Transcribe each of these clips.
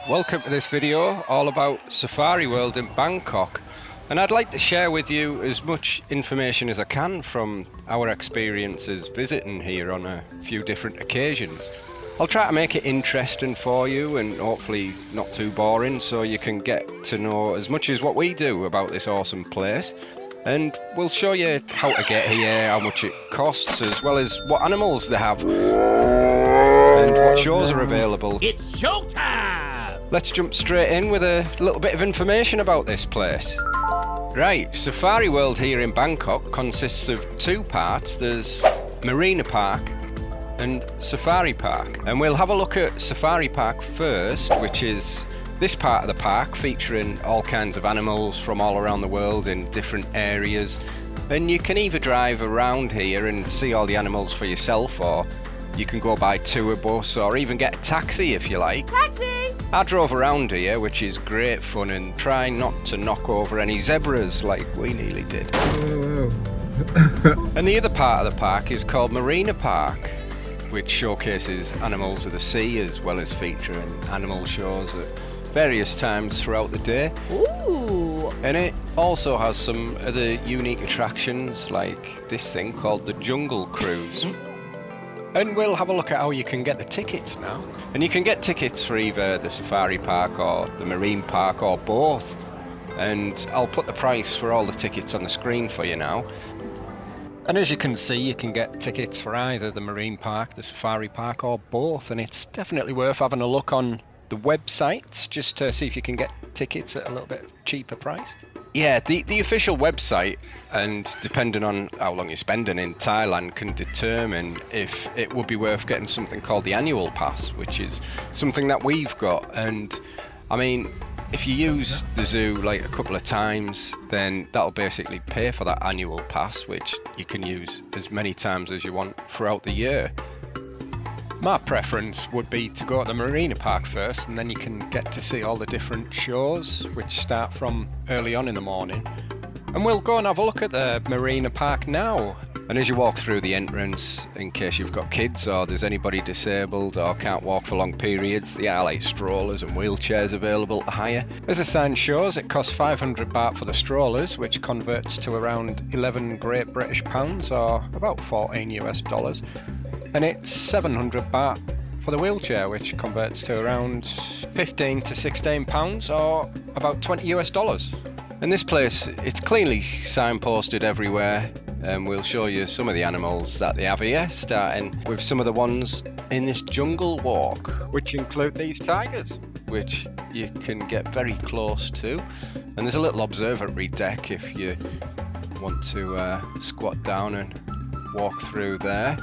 Welcome to this video all about Safari World in Bangkok, and I'd like to share with you as much information as I can from our experiences visiting here on a few different occasions. I'll try to make it interesting for you and hopefully not too boring, so you can get to know as much as what we do about this awesome place. And we'll show you how to get here, how much it costs, as well as what animals they have and what shows are available. It's showtime! Let's jump straight in with a little bit of information about this place. Right, Safari World here in Bangkok consists of two parts. There's Marina Park and Safari Park. And we'll have a look at Safari Park first, which is this part of the park featuring all kinds of animals from all around the world in different areas. And you can either drive around here and see all the animals for yourself, or you can go by tour bus or even get a taxi if you like. Taxi! I drove around here, which is great fun, and try not to knock over any zebras like we nearly did. And the other part of the park is called Marina Park, which showcases animals of the sea as well as featuring animal shows at various times throughout the day. Ooh! And it also has some other unique attractions like this thing called the Jungle Cruise. And we'll have a look at how you can get the tickets now. And you can get tickets for either the Safari Park or the Marine Park or both. And I'll put the price for all the tickets on the screen for you now. And as you can see, you can get tickets for either the Marine Park, the Safari Park or both. And it's definitely worth having a look on the websites just to see if you can get tickets at a little bit cheaper price. Yeah, the official website, and depending on how long you're spending in Thailand, can determine if it would be worth getting something called the annual pass, which is something that we've got. And I mean, if you use the zoo like a couple of times, then that'll basically pay for that annual pass, which you can use as many times as you want throughout the year. My preference would be to go to the Marina Park first, and then you can get to see all the different shows which start from early on in the morning. And we'll go and have a look at the Marina Park now. And as you walk through the entrance, in case you've got kids or there's anybody disabled or can't walk for long periods, there are like strollers and wheelchairs available to hire. As the sign shows, it costs 500 baht for the strollers, which converts to around 11 Great British pounds or about 14 US dollars. And it's 700 baht for the wheelchair, which converts to around 15 to 16 pounds or about 20 US dollars. And this place, it's cleanly signposted everywhere, and we'll show you some of the animals that they have here, starting with some of the ones in this jungle walk, which include these tigers, which you can get very close to. And there's a little observatory deck if you want to squat down and walk through there.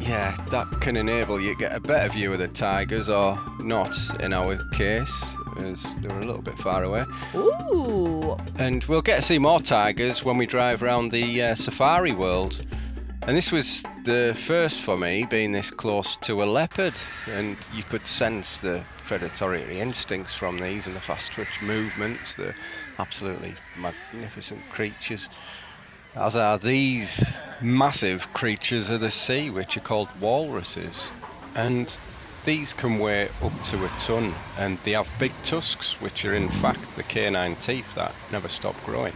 Yeah, that can enable you to get a better view of the tigers, or not in our case, as they're a little bit far away. Ooh! And we'll get to see more tigers when we drive around the Safari World. And this was the first for me, being this close to a leopard, and you could sense the predatory instincts from these and the fast twitch movements. They're absolutely magnificent creatures, as are these massive creatures of the sea, which are called walruses. And these can weigh up to a ton, and they have big tusks, which are in fact the canine teeth that never stop growing.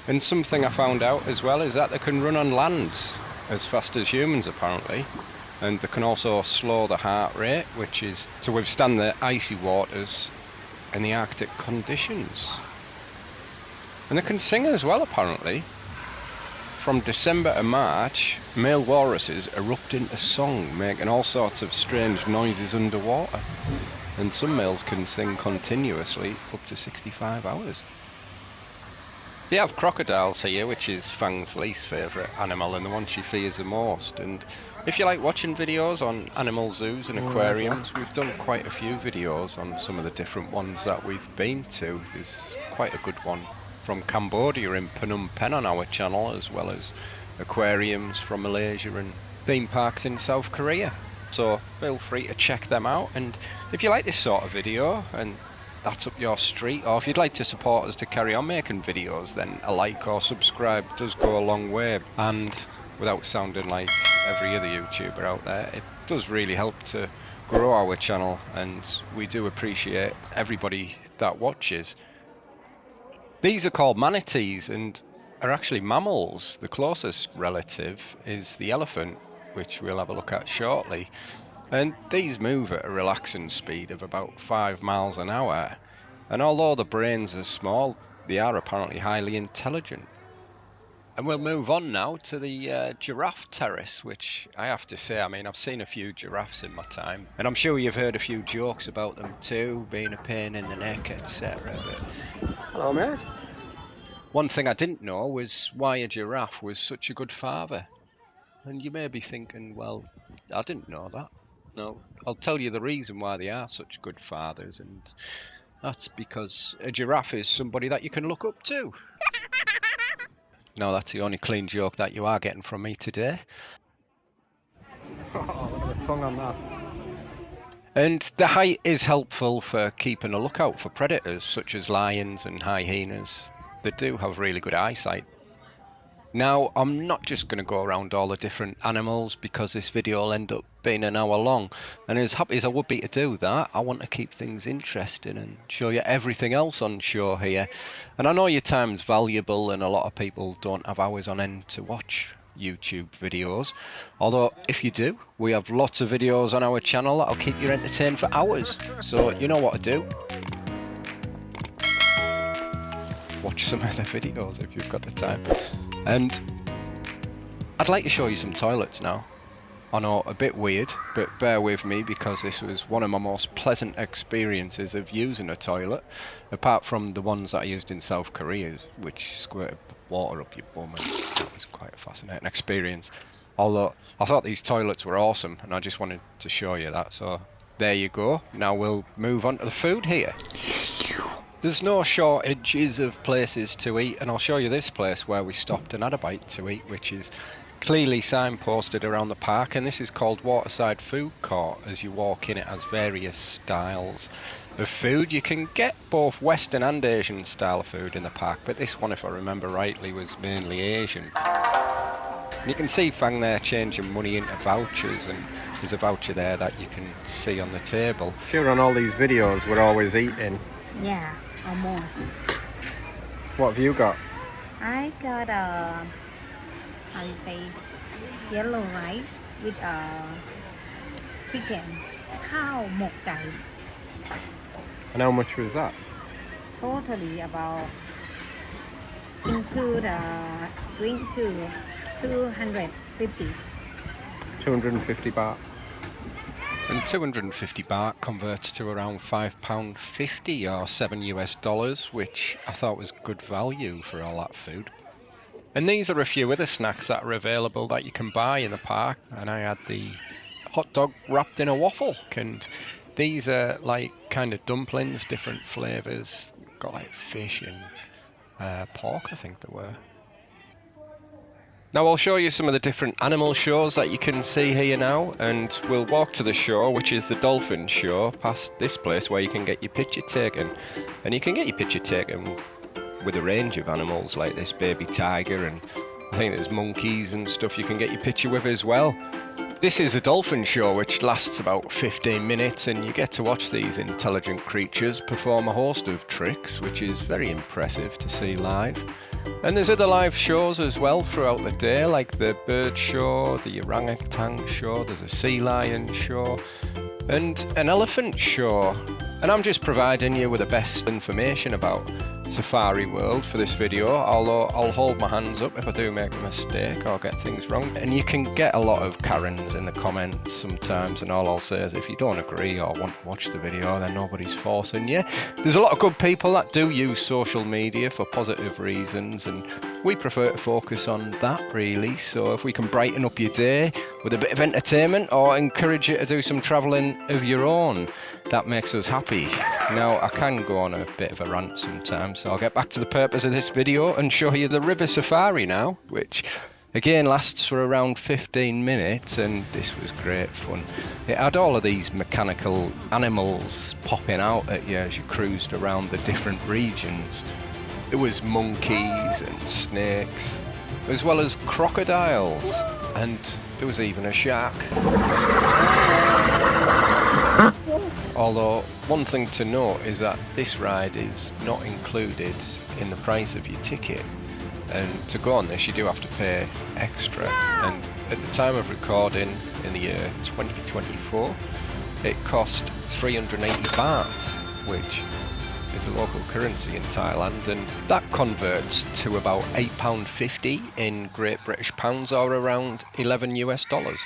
And something I found out as well is that they can run on land as fast as humans apparently, and they can also slow the heart rate, which is to withstand the icy waters and the Arctic conditions. And they can sing as well apparently. From December to March, male walruses erupt into song, making all sorts of strange noises underwater. And some males can sing continuously up to 65 hours. They have crocodiles here, which is Fang's least favourite animal and the one she fears the most. And if you like watching videos on animal zoos and aquariums, we've done quite a few videos on some of the different ones that we've been to. There's quite a good one from Cambodia in Phnom Penh on our channel, as well as aquariums from Malaysia and theme parks in South Korea. So feel free to check them out, and if you like this sort of video and that's up your street, or if you'd like to support us to carry on making videos, then a like or subscribe does go a long way. And without sounding like every other YouTuber out there. It does really help to grow our channel, and we do appreciate everybody that watches. These are called manatees and are actually mammals. The closest relative is the elephant, which we'll have a look at shortly. And these move at a relaxing speed of about 5 miles an hour. And although the brains are small, they are apparently highly intelligent. And we'll move on now to the giraffe terrace, which I have to say, I mean, I've seen a few giraffes in my time, and I'm sure you've heard a few jokes about them too, being a pain in the neck, etc. But Hello, mate. one thing I didn't know was why a giraffe was such a good father. And you may be thinking, well, I didn't know that. No, I'll tell you the reason why they are such good fathers, and that's because a giraffe is somebody that you can look up to. No, that's the only clean joke that you are getting from me today. Oh, look at the tongue on that. And the height is helpful for keeping a lookout for predators such as lions and hyenas. They do have really good eyesight. Now, I'm not just going to go around all the different animals because this video will end up being an hour long. And as happy as I would be to do that, I want to keep things interesting and show you everything else on show here. And I know your time's valuable and a lot of people don't have hours on end to watch YouTube videos. Although, if you do, we have lots of videos on our channel that'll keep you entertained for hours. So, you know what to do. Watch some of the videos if you've got the time. And I'd like to show you some toilets now. I know, a bit weird, but bear with me because this was one of my most pleasant experiences of using a toilet, apart from the ones that I used in South Korea, which squirted water up your bum, and that was quite a fascinating experience. Although I thought these toilets were awesome, and I just wanted to show you that. So there you go. Now we'll move on to the food here. There's no shortages of places to eat, and I'll show you this place where we stopped and had a bite to eat, which is clearly signposted around the park, and this is called Waterside Food Court. As you walk in, it has various styles of food. You can get both Western and Asian style food in the park, but this one, if I remember rightly, was mainly Asian. And you can see Fang there changing money into vouchers, and there's a voucher there that you can see on the table. Sure, on all these videos, we're always eating. Yeah, almost. What have you got? I got how you say, yellow rice with chicken, 𝐘𝐈𝐒𝐂 And how much was that? totally about include drink too, 250. 250 baht. And 250 baht converts to around £5.50 or $7 US, which I thought was good value for all that food. And these are a few other snacks that are available that you can buy in the park. And I had the hot dog wrapped in a waffle, and these are like kind of dumplings, different flavours. Got like fish and pork, I think they were. Now I'll show you some of the different animal shows that you can see here now, and we'll walk to the show, which is the dolphin show, past this place where you can get your picture taken. And you can get your picture taken with a range of animals like this baby tiger, and I think there's monkeys and stuff you can get your picture with as well. This is a dolphin show which lasts about 15 minutes, and you get to watch these intelligent creatures perform a host of tricks, which is very impressive to see live. And there's other live shows as well throughout the day, like the bird show, the orangutan show, there's a sea lion show, and an elephant show. And I'm just providing you with the best information about Safari World for this video, although I'll hold my hands up if I do make a mistake or get things wrong. And you can get a lot of Karens in the comments sometimes, and all I'll say is if you don't agree or want to watch the video, then nobody's forcing you. There's a lot of good people that do use social media for positive reasons, and we prefer to focus on that really. So if we can brighten up your day with a bit of entertainment or encourage you to do some travelling of your own, that makes us happy. Now I can go on a bit of a rant sometimes, so I'll get back to the purpose of this video and show you the river safari now, which again lasts for around 15 minutes, and this was great fun. It had all of these mechanical animals popping out at you as you cruised around the different regions. It was monkeys and snakes, as well as crocodiles and there was even a shark. Although, one thing to note is that this ride is not included in the price of your ticket, and to go on this you do have to pay extra. And at the time of recording in the year 2024, it cost 380 baht, which is the local currency in Thailand, and that converts to about £8.50 in Great British pounds, or around $11.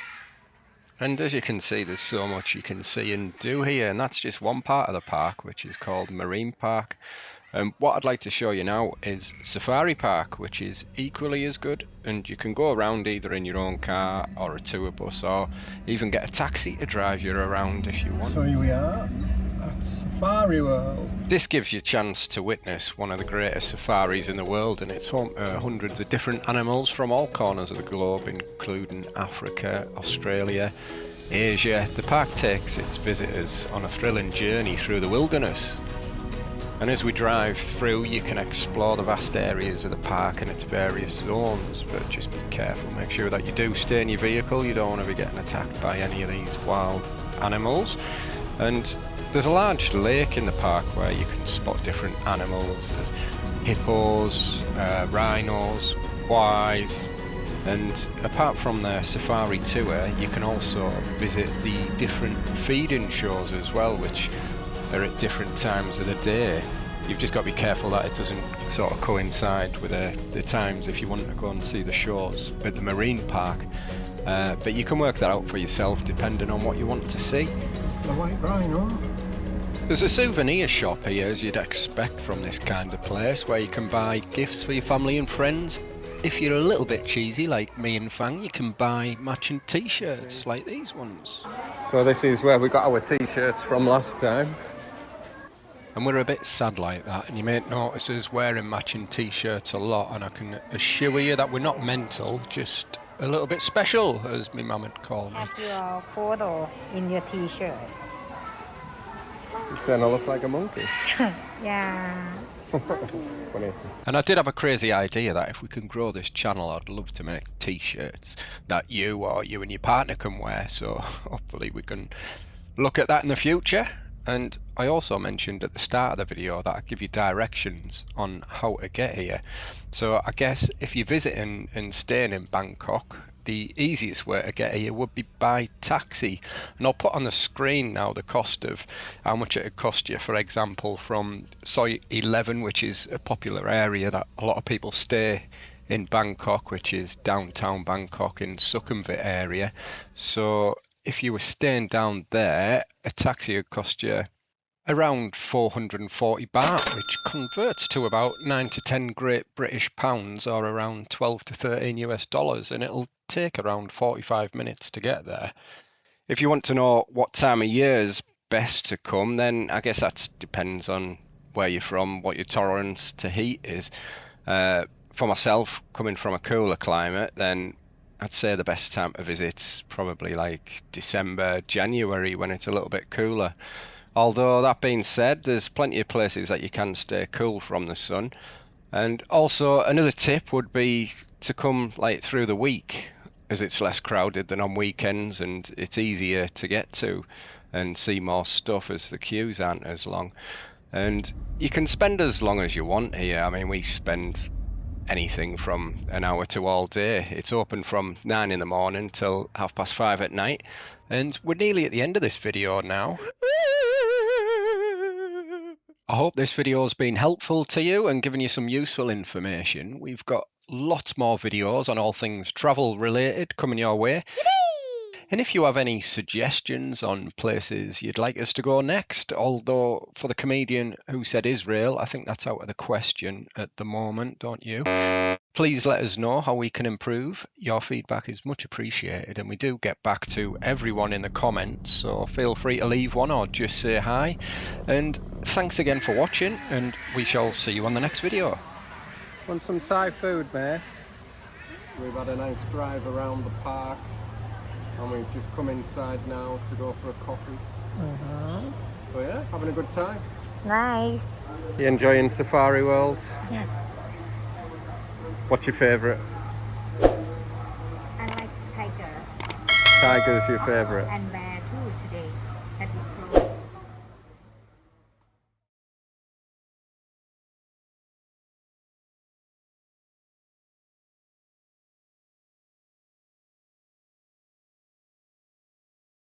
And as you can see, there's so much you can see and do here, and that's just one part of the park, which is called Marine Park. And what I'd like to show you now is Safari Park, which is equally as good, and you can go around either in your own car or a tour bus, or even get a taxi to drive you around if you want. So here we are at Safari World. This gives you a chance to witness one of the greatest safaris in the world, and it's home to hundreds of different animals from all corners of the globe, including Africa, Australia, Asia. The park takes its visitors on a thrilling journey through the wilderness. And as we drive through, you can explore the vast areas of the park and its various zones, but just be careful, make sure that you do stay in your vehicle. You don't want to be getting attacked by any of these wild animals. And there's a large lake in the park where you can spot different animals. There's hippos, rhinos, kwais, and apart from the safari tour, you can also visit the different feeding shows as well, which are at different times of the day. You've just got to be careful that it doesn't sort of coincide with the times if you want to go and see the shows at the marine park. But you can work that out for yourself depending on what you want to see. The white rhino. There's a souvenir shop here, as you'd expect from this kind of place, where you can buy gifts for your family and friends. If you're a little bit cheesy like me and Fang, you can buy matching t-shirts like these ones. So this is where we got our t-shirts from last time. And we're a bit sad like that, and you may notice us wearing matching t-shirts a lot, and I can assure you that we're not mental, just a little bit special, as my mum would call me. Have your photo in your t-shirt. You saying I look like a monkey? Yeah. Funny. And I did have a crazy idea that if we can grow this channel, I'd love to make t-shirts that you or you and your partner can wear, so hopefully we can look at that in the future. And I also mentioned at the start of the video that I'd give you directions on how to get here. So I guess if you're visiting and staying in Bangkok, the easiest way to get here would be by taxi. And I'll put on the screen now the cost of how much it would cost you, for example, from Soi 11, which is a popular area that a lot of people stay in Bangkok, which is downtown Bangkok in Sukhumvit area. So if you were staying down there, a taxi would cost you around 440 baht, which converts to about 9 to 10 Great British pounds, or around 12 to 13 US dollars, and it'll take around 45 minutes to get there. If you want to know what time of year is best to come, then I guess that depends on where you're from, what your tolerance to heat is. For myself, coming from a cooler climate, then I'd say the best time to visit's probably like December, January, when it's a little bit cooler. Although that being said, there's plenty of places that you can stay cool from the sun. And also another tip would be to come like through the week, as it's less crowded than on weekends, and it's easier to get to and see more stuff as the queues aren't as long. And you can spend as long as you want here. I mean, we spend anything from an hour to all day. It's open from 9 in the morning till 5:30 at night, and we're nearly at the end of this video now. I hope this video has been helpful to you and given you some useful information. We've got lots more videos on all things travel related coming your way. And if you have any suggestions on places you'd like us to go next, although for the comedian who said Israel, I think that's out of the question at the moment, don't you? Please let us know how we can improve. Your feedback is much appreciated, and we do get back to everyone in the comments, so feel free to leave one or just say hi. And thanks again for watching, and we shall see you on the next video. Want some Thai food, mate? We've had a nice drive around the park, and we've just come inside now to go for a coffee. So yeah, having a good time. Nice. You enjoying Safari World? Yes. What's your favourite? I like Thai Tiger's your favourite. And bear too today. That is close.